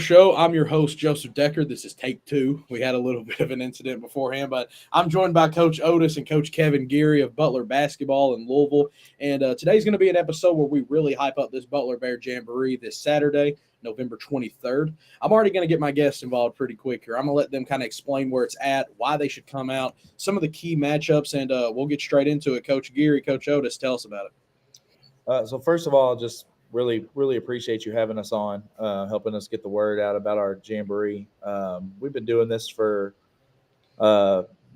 show. I'm your host, Joseph Decker. This is take 2. We had a little bit of an incident beforehand, but I'm joined by Coach Otis and Coach Kevin Geary of Butler Basketball in Louisville. And today's going to be an episode where we really hype up this Butler Jamboree this Saturday, November 23rd. I'm already going to get my guests involved pretty quick here. I'm going to let them kind of explain where it's at, why they should come out, some of the key matchups, and we'll get straight into it. Coach Geary, Coach Otis, tell us about it. So first of all, just really appreciate you having us on, helping us get the word out about our jamboree. We've been doing this for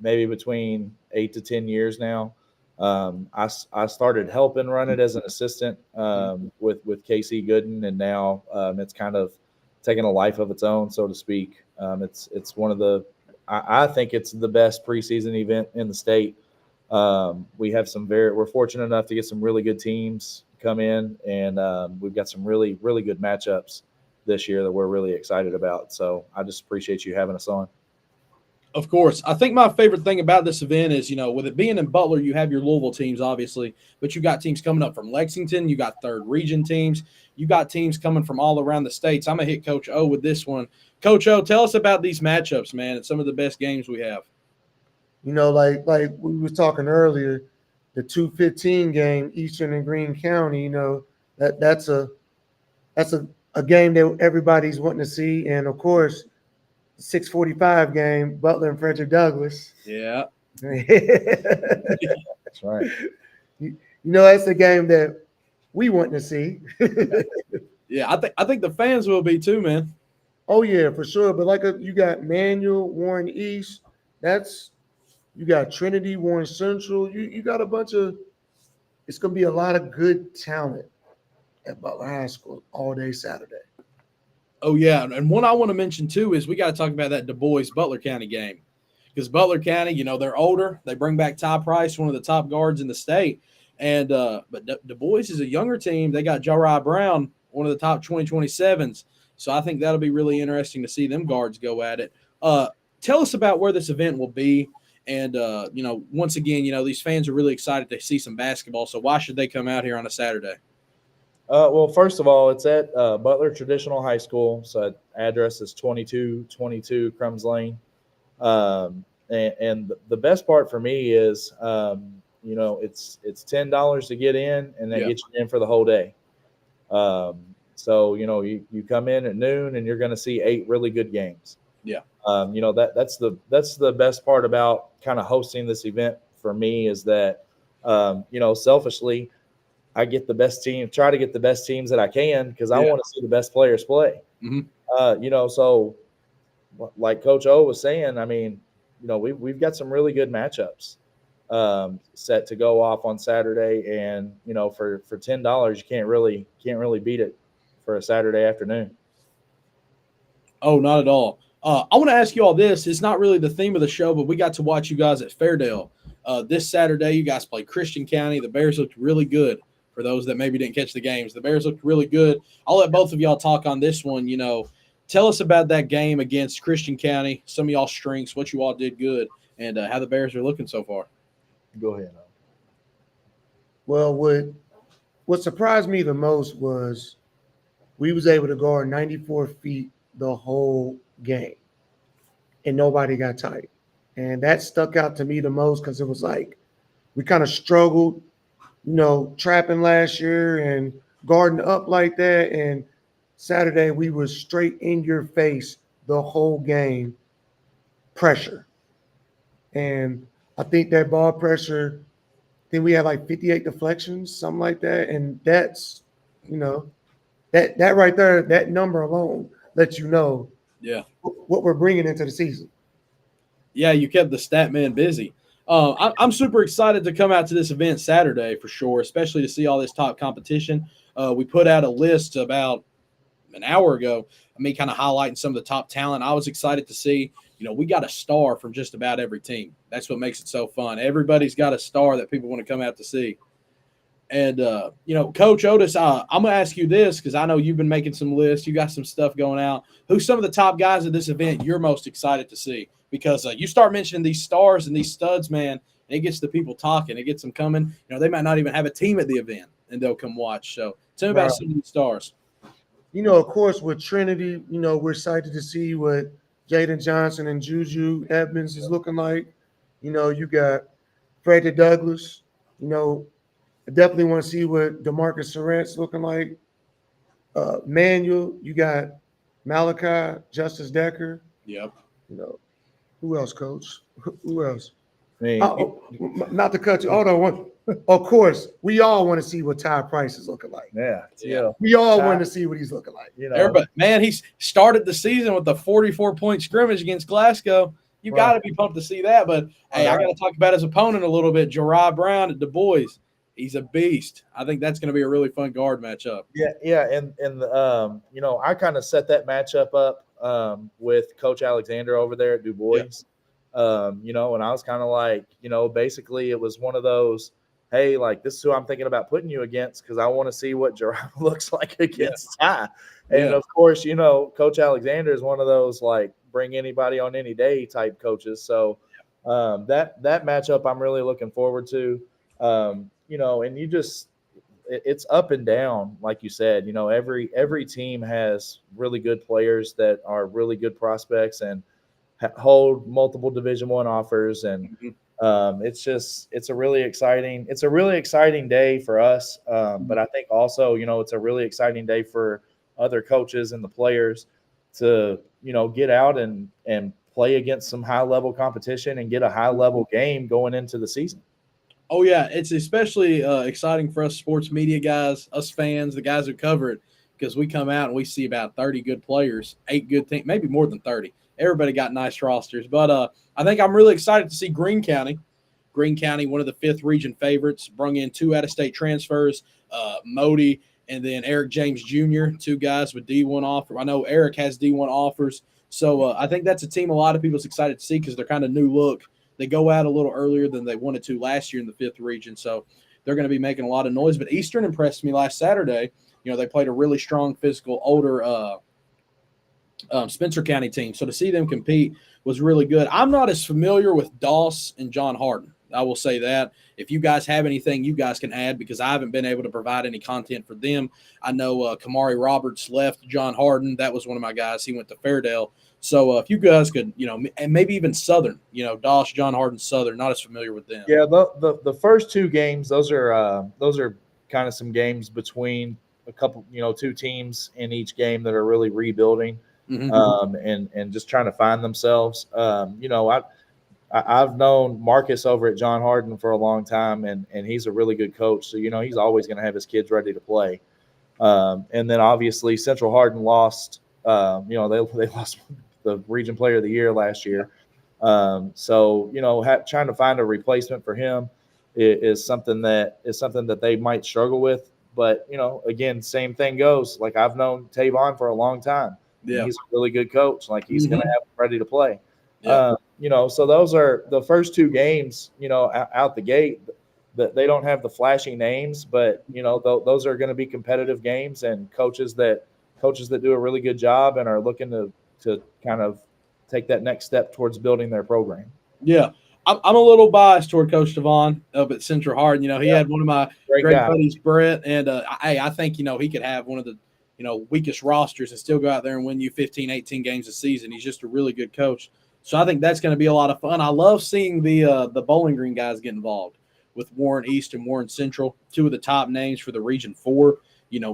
maybe between 8 to 10 years now. I started helping run it as an assistant with KC Gooden, and now it's kind of taken a life of its own, so to speak. It's one of the I think it's the best preseason event in the state. We have we're fortunate enough to get some really good teams come in, and we've got some really good matchups this year that we're really excited about. So I just appreciate you having us on. Of course. I think my favorite thing about this event is, with it being in Butler, you have your Louisville teams, obviously, but you got teams coming up from Lexington. You got third region teams. You got teams coming from all around the states. I'm going to hit Coach O with this one. Coach O, tell us about these matchups, man, and some of the best games we have. Like we was talking earlier, the 2:15 game, Eastern and Greene County, that's a game that everybody's wanting to see. And of course, 6:45 game, Butler and Frederick Douglass. Yeah. That's right. That's the game that we want to see. Yeah, I think the fans will be too, man. Oh yeah, for sure. But you got Manual, Warren East, you got Trinity, Warren Central. You got a bunch of – it's going to be a lot of good talent at Butler High School all day Saturday. Oh, yeah. And one I want to mention, too, is we got to talk about that Du Bois-Butler County game. Because Butler County, they're older. They bring back Ty Price, one of the top guards in the state. And but Du Bois is a younger team. They got Jariah Brown, one of the top 2027s. So I think that'll be really interesting to see them guards go at it. Tell us about where this event will be. And, once again, these fans are really excited to see some basketball. So why should they come out here on a Saturday? Well, first of all, it's at Butler Traditional High School. So address is 2222 Crumbs Lane. And the best part for me is, it's $10 to get in, and they get you in for the whole day. So, you come in at noon, and you're going to see 8 really good games. Yeah. That's the best part about kind of hosting this event for me is that, selfishly, I get the best team, try to get the best teams that I can because I want to see the best players play. Mm-hmm. So like Coach O was saying, I mean, we've got some really good matchups set to go off on Saturday, and for $10 you can't really beat it for a Saturday afternoon. Oh, not at all. I want to ask you all this. It's not really the theme of the show, but we got to watch you guys at Fairdale. This Saturday, you guys played Christian County. The Bears looked really good for those that maybe didn't catch the games. The Bears looked really good. I'll let both of y'all talk on this one. Tell us about that game against Christian County, some of y'all strengths, what you all did good, and how the Bears are looking so far. Go ahead. Well, what surprised me the most was we was able to guard 94 feet the whole game, and nobody got tight. And that stuck out to me the most because it was like we kind of struggled, trapping last year and guarding up like that. And Saturday we were straight in your face the whole game, pressure. And I think that ball pressure, then we had like 58 deflections, something like that. And that's, that right there, that number alone lets you know what we're bringing into the season. Yeah, you kept the stat man busy. I'm super excited to come out to this event Saturday for sure, especially to see all this top competition. We put out a list about an hour ago, me kind of highlighting some of the top talent I was excited to see. We got a star from just about every team. That's what makes it so fun. Everybody's got a star that people want to come out to see. And, Coach Otis, I'm going to ask you this because I know you've been making some lists. You got some stuff going out. Who's some of the top guys at this event you're most excited to see? Because you start mentioning these stars and these studs, man, and it gets the people talking. It gets them coming. They might not even have a team at the event, and they'll come watch. So tell me about some of these stars. Of course, with Trinity, we're excited to see what Jaden Johnson and Juju Edmonds is looking like. You got Freddie Douglas. I definitely want to see what DeMarcus Surratt's looking like. Manuel, you got Malachi, Justice Decker. Yep. Who else, Coach? Who else? I mean, Not to cut you. Hold on. Of course, we all want to see what Ty Price is looking like. yeah. We all want to see what he's looking like. Everybody, man, he's started the season with a 44-point scrimmage against Glasgow. You got to be pumped to see that. But, hey, I got to talk about his opponent a little bit, Jeriah Brown at Du Bois. He's a beast. I think that's going to be a really fun guard matchup. Yeah, and I kind of set that matchup up with Coach Alexander over there at Du Bois. And I was kind of like, basically it was one of those, hey, like this is who I'm thinking about putting you against because I want to see what Jeriah looks like against Ty. And of course, Coach Alexander is one of those like bring anybody on any day type coaches. So that matchup I'm really looking forward to. And it's up and down, like you said. Every team has really good players that are really good prospects and hold multiple Division I offers, and it's a really exciting day for us. But I think also, it's a really exciting day for other coaches and the players to, get out and play against some high level competition and get a high level game going into the season. Oh, yeah. It's especially exciting for us sports media guys, us fans, the guys who cover it, because we come out and we see about 30 good players, 8 good teams, maybe more than 30. Everybody got nice rosters. But I think I'm really excited to see Greene County. Greene County, one of the 5th region favorites, brung in 2 out-of-state transfers, Modi and then Eric James Jr., 2 guys with D1 offers. I know Eric has D1 offers. So I think that's a team a lot of people's excited to see because they're kind of new look. They go out a little earlier than they wanted to last year in the 5th region, so they're going to be making a lot of noise. But Eastern impressed me last Saturday. They played a really strong, physical, older Spencer County team. So to see them compete was really good. I'm not as familiar with Doss and John Harden. I will say that. If you guys have anything you guys can add, because I haven't been able to provide any content for them. I know Kamari Roberts left John Harden. That was one of my guys. He went to Fairdale. So if you guys could, and maybe even Southern, Doss, John Harden, Southern, not as familiar with them. Yeah, the first 2 games, those are kind of some games between a couple, 2 teams in each game that are really rebuilding and just trying to find themselves. I've known Marcus over at John Harden for a long time, and he's a really good coach. So, he's always going to have his kids ready to play. And then obviously Central Harden lost, they lost the region player of the year last year. So, trying to find a replacement for him is something that they might struggle with. But, again, same thing goes. Like I've known Tavon for a long time. Yeah. He's a really good coach. Like he's going to have him ready to play. Yeah. So those are the first 2 games, out the gate. That they don't have the flashy names, but those are going to be competitive games and coaches that do a really good job and are looking to kind of take that next step towards building their program. Yeah. I'm a little biased toward Coach Devon up at Central Harden. He had one of my great buddies, Brett, and I think, he could have one of the, weakest rosters and still go out there and win you 15, 18 games a season. He's just a really good coach. So I think that's going to be a lot of fun. I love seeing the Bowling Green guys get involved with Warren East and Warren Central, 2 of the top names for the Region 4.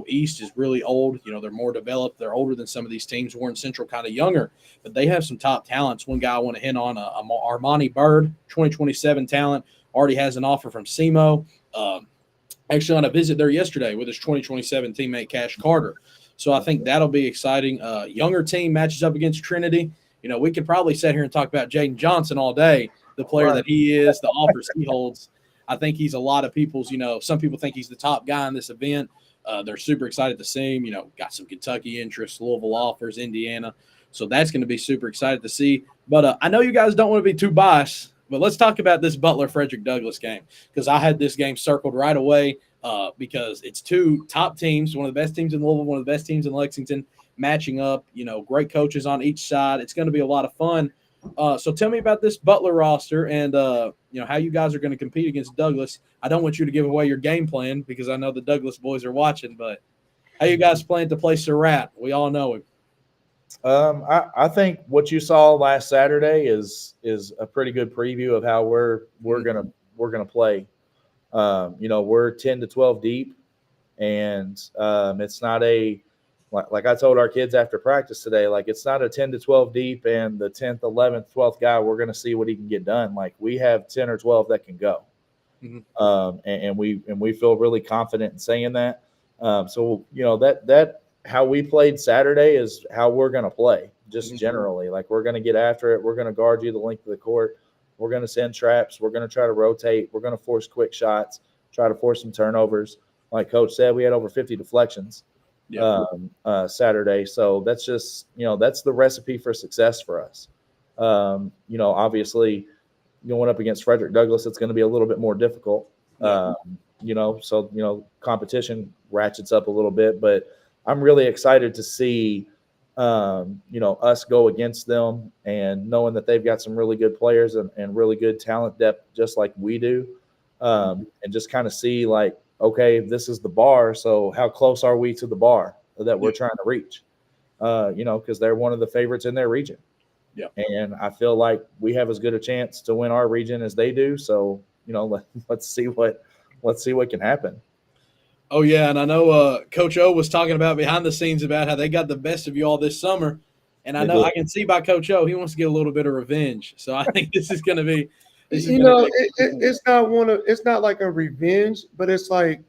East is really old. They're more developed. They're older than some of these teams. Warren Central kind of younger, but they have some top talents. One guy I want to hit on, Armani Bird, 2027 talent, already has an offer from SEMO. Actually on a visit there yesterday with his 2027 teammate Cash Carter. So I think that'll be exciting. Younger team matches up against Trinity. We could probably sit here and talk about Jaden Johnson all day, the player that he is, the offers he holds. I think he's a lot of people's, some people think he's the top guy in this event. They're super excited to see him, got some Kentucky interest, Louisville offers, Indiana. So that's going to be super excited to see. But I know you guys don't want to be too biased, but let's talk about this Butler-Frederick Douglass game because I had this game circled right away because it's 2 top teams, one of the best teams in Louisville, one of the best teams in Lexington, matching up, great coaches on each side. It's going to be a lot of fun. So tell me about this Butler roster and, how you guys are going to compete against Douglass. I don't want you to give away your game plan because I know the Douglass boys are watching, but. How you guys plan to play Surratt? We all know him. I think what you saw last Saturday is a pretty good preview of how we're gonna play. We're 10 to 12 deep, and it's not a like I told our kids after practice today, like it's not a 10 to 12 deep and the 10th, 11th, 12th guy, we're going to see what he can get done. Like we have 10 or 12 that can go. And we feel really confident in saying that. So that how we played Saturday is how we're going to play just generally. Like we're going to get after it. We're going to guard you the length of the court. We're going to send traps. We're going to try to rotate. We're going to force quick shots, try to force some turnovers. Like Coach said, we had over 50 deflections Saturday. So that's just, that's the recipe for success for us. Obviously going up against Frederick Douglass, it's going to be a little bit more difficult. Competition ratchets up a little bit, but I'm really excited to see, us go against them and knowing that they've got some really good players and really good talent depth, just like we do. And just kind of see like, okay, this is the bar. So how close are we to the bar that we're trying to reach? Because they're one of the favorites in their region. Yeah. And I feel like we have as good a chance to win our region as they do. So, let's see what can happen. Oh, yeah. And I know Coach O was talking about behind the scenes about how they got the best of you all this summer. And I know I can see by Coach O, he wants to get a little bit of revenge. So I think this is going to be. It's not like a revenge, but it's like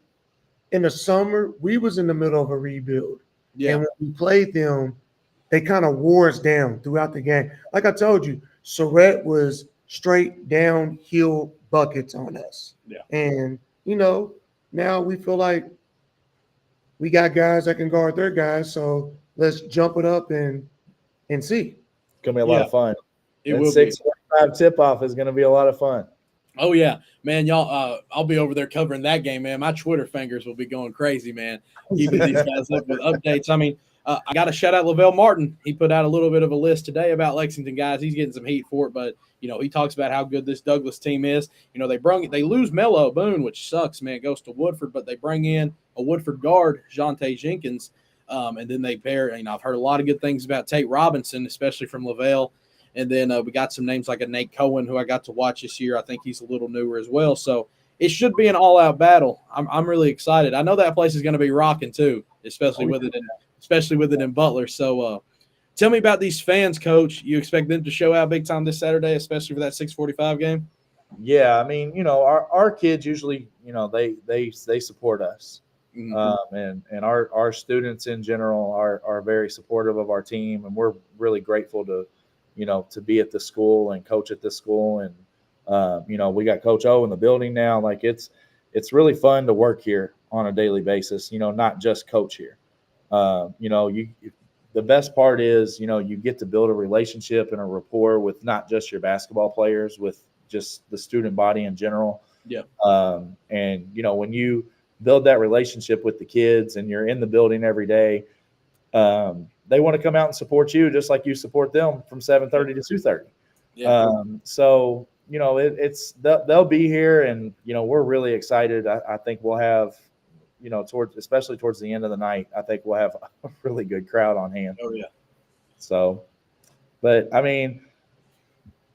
in the summer, we was in the middle of a rebuild. Yeah. And when we played them, they kind of wore us down throughout the game. Like I told you, Surratt was straight downhill buckets on us. Yeah. And, now we feel like we got guys that can guard their guys. So let's jump it up and see. It's going to be a lot of fun. It will 6:45 tip-off is going to be a lot of fun. Oh, yeah. Man, y'all, I'll be over there covering that game, man. My Twitter fingers will be going crazy, man, keeping these guys up with updates. I mean, I got to shout out Lavelle Martin. He put out a little bit of a list today about Lexington guys. He's getting some heat for it, but, he talks about how good this Douglas team is. They lose Mello Boone, which sucks, man. It goes to Woodford, but they bring in a Woodford guard, Jonte Jenkins, and then they pair. I've heard a lot of good things about Tate Robinson, especially from Lavelle. And then we got some names like a Nate Cohen, who I got to watch this year. I think he's a little newer as well. So it should be an all-out battle. I'm really excited. I know that place is going to be rocking too, especially with it in Butler. So tell me about these fans, Coach. You expect them to show out big time this Saturday, especially for that 6:45 game? Yeah, I mean, our kids usually, they support us. And our students in general are very supportive of our team, and we're really grateful to be at this school and coach at this school. And, we got Coach O in the building now. Like it's really fun to work here on a daily basis, not just coach here. The best part is, you get to build a relationship and a rapport with not just your basketball players, with just the student body in general. Yeah. And, when you build that relationship with the kids and you're in the building every day, they want to come out and support you just like you support them from 7:30 to 2:30. Yeah. So, they'll be here, and, we're really excited. I think we'll have, especially towards the end of the night, I think we'll have a really good crowd on hand. Oh, yeah. So, but I mean,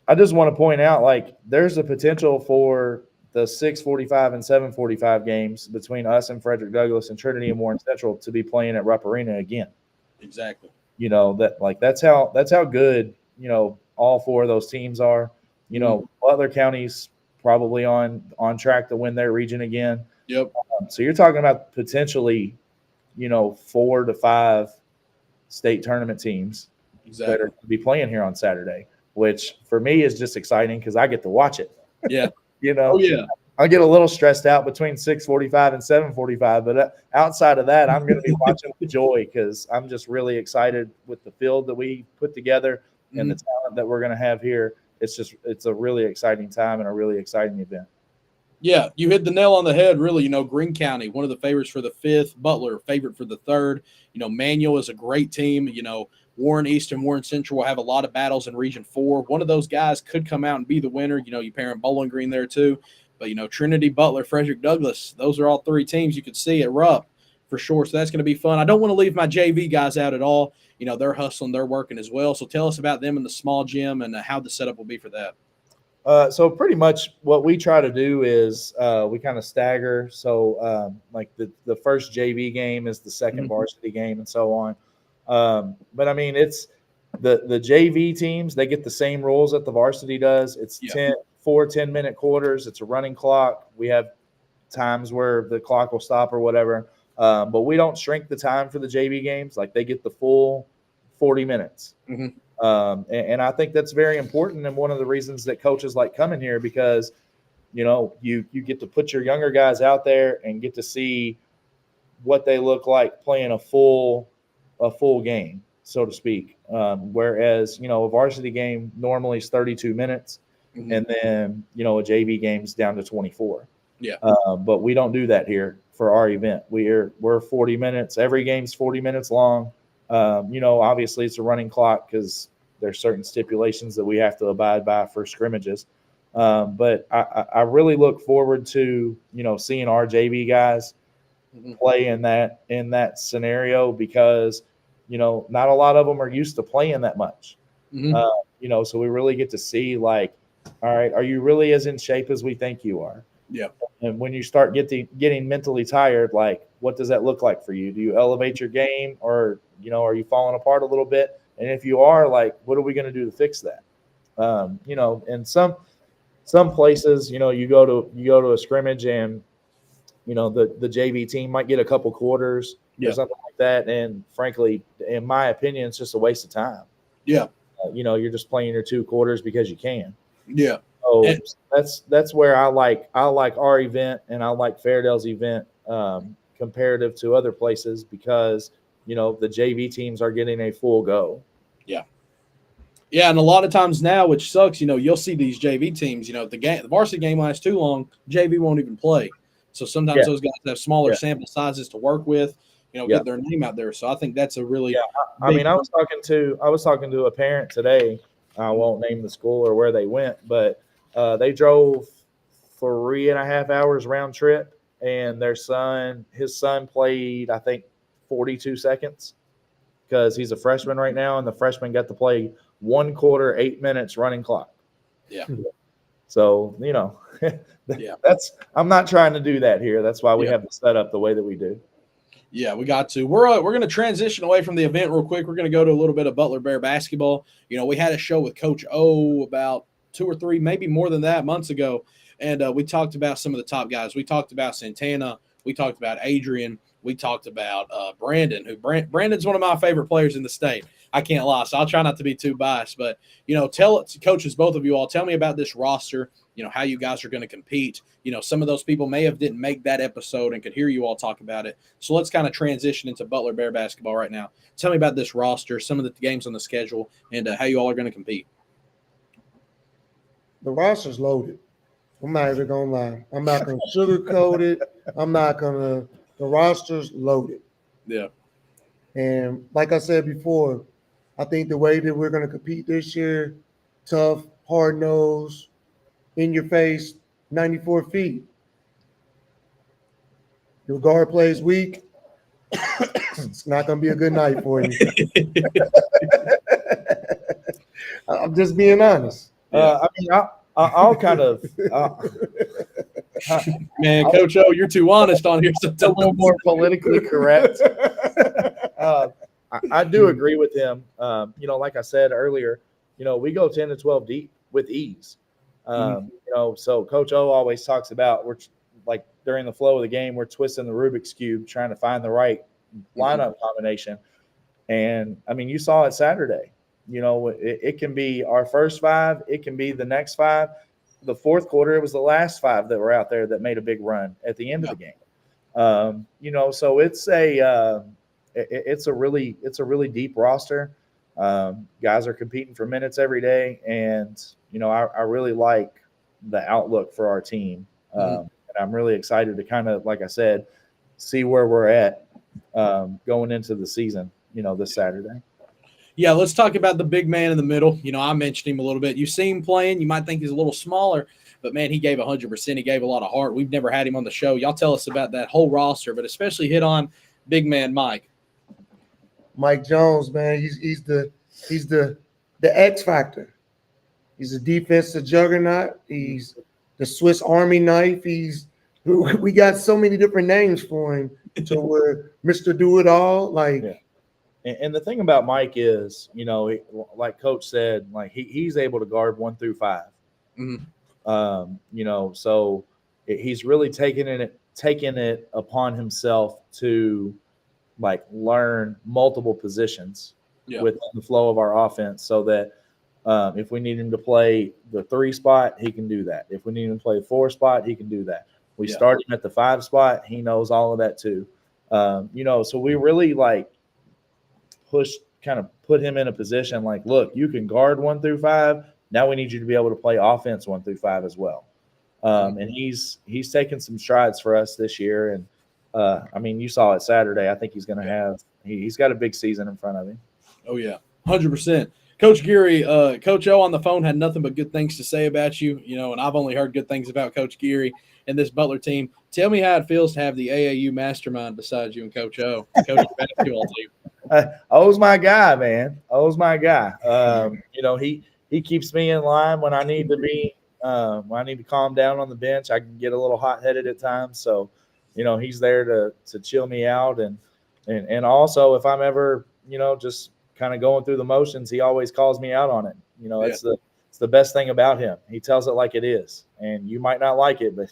I just want to point out, like, there's a potential for the 6:45 and 7:45 games between us and Frederick Douglass and Trinity and Warren Central to be playing at Rupp Arena again. Exactly. That's how good, all four of those teams are. Butler County's probably on track to win their region again. Yep. So you're talking about potentially, 4 to 5 state tournament teams that are going to be playing here on Saturday, which for me is just exciting because I get to watch it. Yeah. Oh, yeah. I get a little stressed out between 6:45 and 7:45, but outside of that, I'm going to be watching with joy because I'm just really excited with the field that we put together and the talent that we're going to have here. It's a really exciting time and a really exciting event. Yeah, you hit the nail on the head, really. Greene County, one of the favorites for the 5th, Butler, favorite for the 3rd. Manual is a great team. Warren East and Warren Central will have a lot of battles in Region 4. One of those guys could come out and be the winner. You pair in Bowling Green there too. But, Trinity, Butler, Frederick Douglass, those are all 3 teams you could see at Rupp for sure. So that's going to be fun. I don't want to leave my JV guys out at all. They're hustling, they're working as well. So tell us about them in the small gym and how the setup will be for that. So pretty much what we try to do is we kind of stagger. So like the first JV game is the second varsity game and so on. But I mean, it's the JV teams, they get the same rules that the varsity does. It's 4 10-minute quarters. It's a running clock. We have times where the clock will stop or whatever. But we don't shrink the time for the JV games. Like they get the full 40 minutes. And I think that's very important. And one of the reasons that coaches like coming here, because, you get to put your younger guys out there and get to see what they look like playing a full game, so to speak. Whereas, a varsity game normally is 32 minutes and then, a JV game's down to 24. Yeah. But we don't do that here for our event. We're 40 minutes. Every game's 40 minutes long. Obviously it's a running clock because there's certain stipulations that we have to abide by for scrimmages. But I really look forward to, seeing our JV guys play in that scenario because, not a lot of them are used to playing that much. So we really get to see like, all right, are you really as in shape as we think you are? Yeah. And when you start getting mentally tired, like what does that look like for you? Do you elevate your game or, are you falling apart a little bit? And if you are, like, what are we going to do to fix that? And some places, you go to a scrimmage and, the JV team might get a couple quarters or something like that. And frankly, in my opinion, it's just a waste of time. Yeah. You're just playing your 2 quarters because you can. Yeah. So that's where I like our event and I like Fairdale's event comparative to other places because, the JV teams are getting a full go. Yeah. Yeah, and a lot of times now, which sucks, you'll see these JV teams, the varsity game lasts too long, JV won't even play. So sometimes those guys have smaller sample sizes to work with, get their name out there. So I think that's a really I mean, I was talking to a parent today. I won't name the school or where they went, but they drove 3.5 hours round trip, and his son played, I think, 42 seconds because he's a freshman right now, and the freshman got to play 1 quarter, 8 minutes running clock. Yeah. So, I'm not trying to do that here. That's why we have the setup the way that we do. Yeah, we got to. We're going to transition away from the event real quick. We're going to go to a little bit of Butler Bear basketball. We had a show with Coach O about 2 or 3, maybe more than that, months ago, and we talked about some of the top guys. We talked about Santana. We talked about Adrian. We talked about Brandon, Brandon's one of my favorite players in the state. I can't lie, so I'll try not to be too biased. But, coaches, both of you all, tell me about this roster, how you guys are going to compete. Some of those people didn't make that episode and could hear you all talk about it. So let's kind of transition into Butler Bear basketball right now. Tell me about this roster, some of the games on the schedule, and how you all are going to compete. The roster's loaded. I'm not even going to lie. I'm not going to sugarcoat it. The roster's loaded. Yeah. And like I said before, I think the way that we're going to compete this year, tough, hard-nosed, in your face, 94 feet. Your guard plays weak. It's not going to be a good night for you. I'm just being honest. I mean, I'll kind of man, Coach O, you're too honest on here. A little more politically correct. I do agree with him. Like I said earlier, we go 10 to 12 deep with ease. So Coach O always talks about we're like during the flow of the game, we're twisting the Rubik's Cube, trying to find the right lineup combination. And I mean, you saw it Saturday. It can be our first 5. It can be the next 5. The fourth quarter, it was the last 5 that were out there that made a big run at the end of the game. So it's a really deep roster. Guys are competing for minutes every day, and I really like the outlook for our team. And I'm really excited to kind of, like I said, see where we're at going into the season. This Saturday. Yeah, let's talk about the big man in the middle. I mentioned him a little bit. You see him playing, you might think he's a little smaller, but man, he gave 100%. He gave a lot of heart. We've never had him on the show. Y'all tell us about that whole roster, but especially hit on big man Mike. Mike Jones, man, he's the X factor. He's a defensive juggernaut. He's the Swiss Army knife. We got so many different names for him to where Mr. Do It All. Like, yeah. And the thing about Mike is, like Coach said, like he's able to guard 1 through 5. So he's really taking it upon himself to like learn multiple positions within the flow of our offense, so that if we need him to play the 3 spot, he can do that. If we need him to play the 4 spot, he can do that. We start him at the 5 spot, he knows all of that too. So we really like put him in a position like, look, you can guard 1 through 5. Now we need you to be able to play offense 1 through 5 as well. And he's taken some strides for us this year. And you saw it Saturday. I think he's going to have he's got a big season in front of him. Oh yeah, 100%. Coach Geary, Coach O on the phone had nothing but good things to say about you, and I've only heard good things about Coach Geary and this Butler team. Tell me how it feels to have the AAU mastermind beside you and Coach O, coach the basketball team. O's my guy, man. O's my guy. He keeps me in line when I need to be. When I need to calm down on the bench. I can get a little hot-headed at times, so he's there to chill me out, and also if I'm ever just kind of going through the motions, he always calls me out on it. It's the best thing about him. He tells it like it is, and you might not like it, but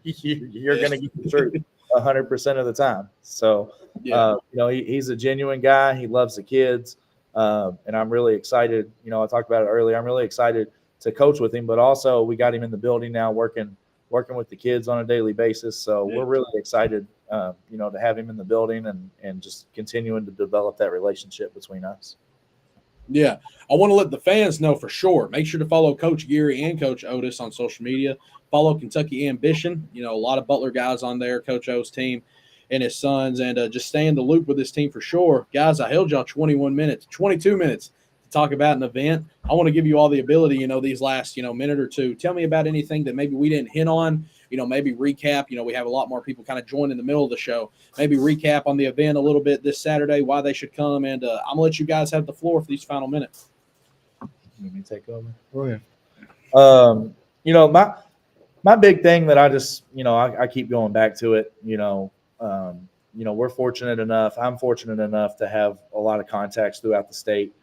you're going to get the truth 100% of the time. So, he's a genuine guy. He loves the kids, and I'm really excited. I talked about it earlier. I'm really excited to coach with him, but also we got him in the building now working with the kids on a daily basis. So we're really excited, to have him in the building and just continuing to develop that relationship between us. Yeah. I want to let the fans know for sure. Make sure to follow Coach Geary and Coach Otis on social media. Follow Kentucky Ambition. A lot of Butler guys on there, Coach O's team and his sons, and just stay in the loop with this team for sure. Guys, I held y'all 22 minutes to talk about an event. I want to give you all the ability, these last, minute or two. Tell me about anything that maybe we didn't hit on, maybe recap. We have a lot more people kind of join in the middle of the show. Maybe recap on the event a little bit this Saturday, why they should come. And I'm going to let you guys have the floor for these final minutes. Let me take over. Go ahead. My big thing that I just, I keep going back to it, we're fortunate enough. I'm fortunate enough to have a lot of contacts throughout the state.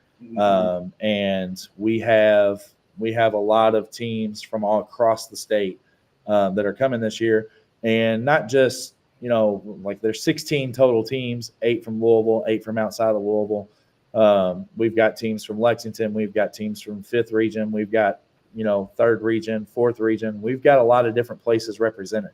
And we have a lot of teams from all across the state that are coming this year, and not just like there's 16 total teams, 8 from Louisville, 8 from outside of Louisville. We've got teams from Lexington, we've got teams from 5th region, we've got 3rd region, 4th region. We've got a lot of different places represented.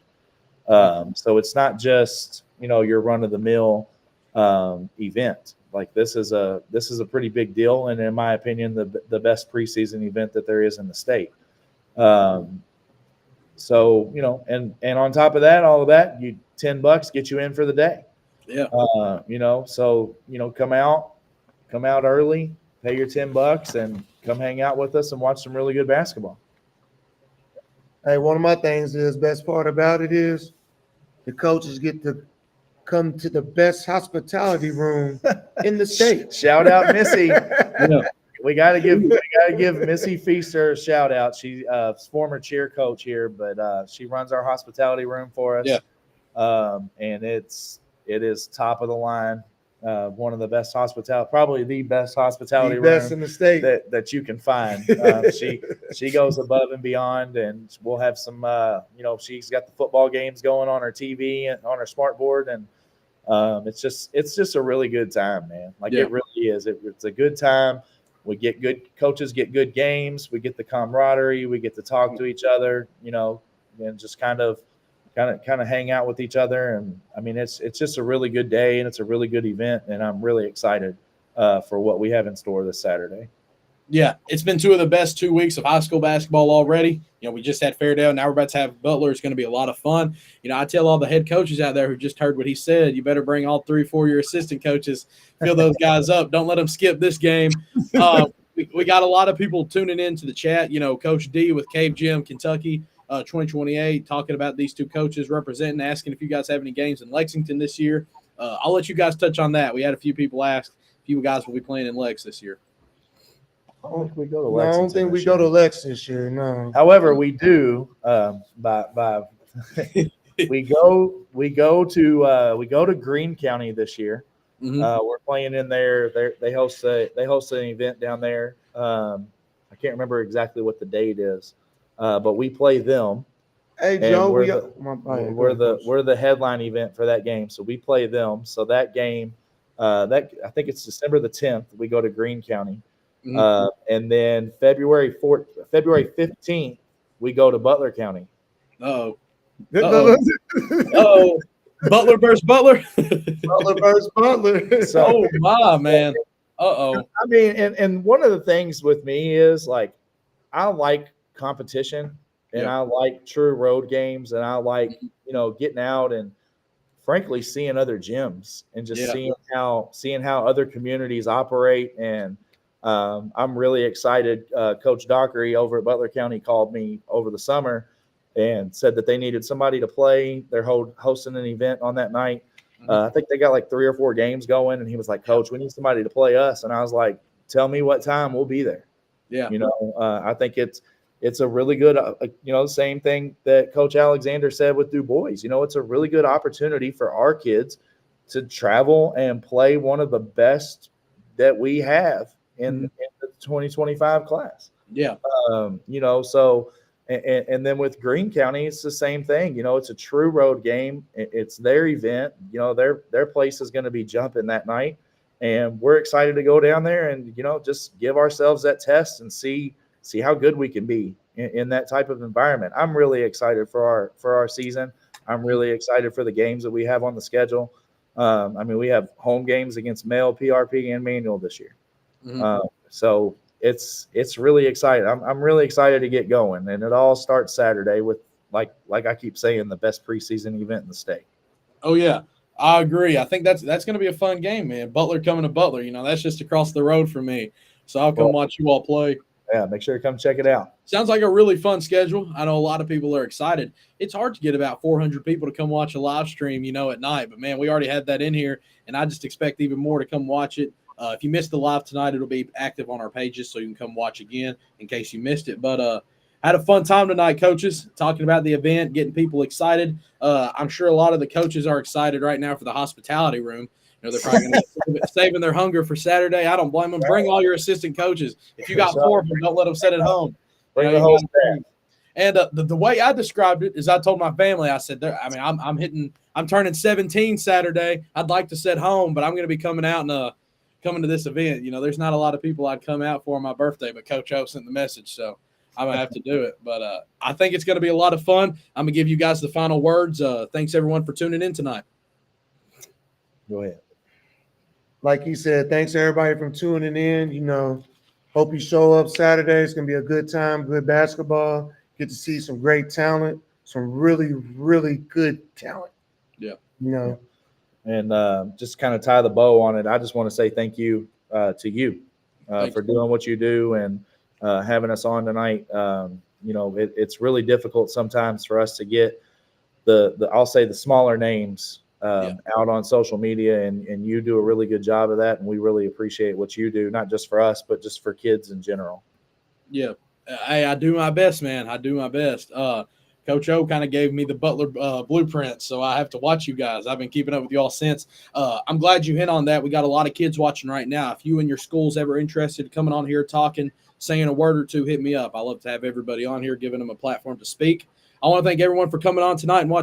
So it's not just your run of the mill event. Like this is a pretty big deal, and in my opinion, the best preseason event that there is in the state. So and on top of that, all of that, you $10 get you in for the day. Yeah. So come out early, pay your $10, and come hang out with us and watch some really good basketball. Hey, one of my things is best part about it is the coaches get to come to the best hospitality room in the state. Shout out Missy. We gotta give Missy Feaster a shout out. She's former cheer coach here, but she runs our hospitality room for us. Yeah. And it is top of the line. One of the best hospitality, probably the best hospitality best room in the state that you can find. She goes above and beyond, and we'll have some. She's got the football games going on her TV and on her smart board, and it's just a really good time, man. Like it really is. It's a good time. We get good coaches, get good games. We get the camaraderie. We get to talk to each other, and just kind of hang out with each other. And I mean, it's just a really good day, and it's a really good event. And I'm really excited for what we have in store this Saturday. Yeah, it's been 2 of the best 2 weeks of high school basketball already. We just had Fairdale. Now we're about to have Butler. It's going to be a lot of fun. I tell all the head coaches out there who just heard what he said, you better bring all 3 or 4 year assistant coaches, fill those guys up. Don't let them skip this game. We got a lot of people tuning in to the chat. Coach D with Cave Gym, Kentucky, 2028, talking about these 2 coaches representing, asking if you guys have any games in Lexington this year. I'll let you guys touch on that. We had a few people ask if you guys will be playing in Lex this year. I don't think we go to No, I don't Lexington think we this go to year. Lex this year. No. However, we do by we go to Greene County this year. Mm-hmm. We're playing in there. They host an event down there. I can't remember exactly what the date is, but we play them, Hey, and Joe, we're we're the headline event for that game. So we play them. So that game, that I think it's December the 10th. We go to Greene County, Mm-hmm. and then February 15th, we go to Butler County. Uh-oh. Butler Uh-oh. Butler versus Butler. versus Butler. So- Oh, my, man. Uh-oh. I mean, and one of the things with me is like, I like competition and Yeah. I like true road games and I like, getting out and frankly seeing other gyms and just Yeah. seeing how other communities operate. And I'm really excited. Coach Dockery over at Butler County called me over the summer and said that they needed somebody to play. They're hosting an event on that night. I think they got like 3 or 4 games going, and he was like, "Coach, we need somebody to play us." And I was like, "Tell me what time, we'll be there." Yeah. I think it's a really good, same thing that Coach Alexander said with Du Bois. It's a really good opportunity for our kids to travel and play one of the best that we have in the 2025 class. Yeah. So. And then with Greene County, it's the same thing. It's a true road game. It's their event. Their place is going to be jumping that night, and we're excited to go down there and just give ourselves that test and see how good we can be in that type of environment. I'm really excited for our season. I'm really excited for the games that we have on the schedule. We have home games against Male, PRP, and Manual this year. Mm-hmm. So it's really exciting. I'm really excited to get going, and it all starts Saturday with like I keep saying, the best preseason event in the state. Oh, yeah. I agree. I think that's going to be a fun game, man. Butler coming to Butler, that's just across the road from me. So I'll come watch you all play. Yeah, make sure to come check it out. Sounds like a really fun schedule. I know a lot of people are excited. It's hard to get about 400 people to come watch a live stream, at night. But, man, we already had that in here, and I just expect even more to come watch it. If you missed the live tonight, it'll be active on our pages, so you can come watch again in case you missed it. But I had a fun time tonight, coaches, talking about the event, getting people excited. I'm sure a lot of the coaches are excited right now for the hospitality room. They're probably going to be saving their hunger for Saturday. I don't blame them. Bring all your assistant coaches. If you got 4 of them, don't let them sit at home. Bring the whole staff. And the way I described it is I told my family, I said, I'm turning 17 Saturday. I'd like to sit home, but I'm going to be coming out and coming to this event. There's not a lot of people I'd come out for my birthday, but Coach O sent the message, so I'm going to have to do it. But I think it's going to be a lot of fun. I'm going to give you guys the final words. Thanks, everyone, for tuning in tonight. Go ahead. Like he said, thanks everybody for tuning in. Hope you show up Saturday. It's going to be a good time, good basketball. Get to see some great talent, some really, really good talent. Yeah. And just kind of tie the bow on it, I just want to say thank you to you for doing what you do and having us on tonight. It's really difficult sometimes for us to get I'll say the smaller names out on social media, and you do a really good job of that, and we really appreciate what you do, not just for us, but just for kids in general. Yeah. Hey, I do my best, man. I do my best. Coach O kind of gave me the Butler blueprint, so I have to watch you guys. I've been keeping up with you all since. I'm glad you hit on that. We got a lot of kids watching right now. If you and your school's ever interested in coming on here talking, saying a word or two, hit me up. I love to have everybody on here, giving them a platform to speak. I want to thank everyone for coming on tonight and watching.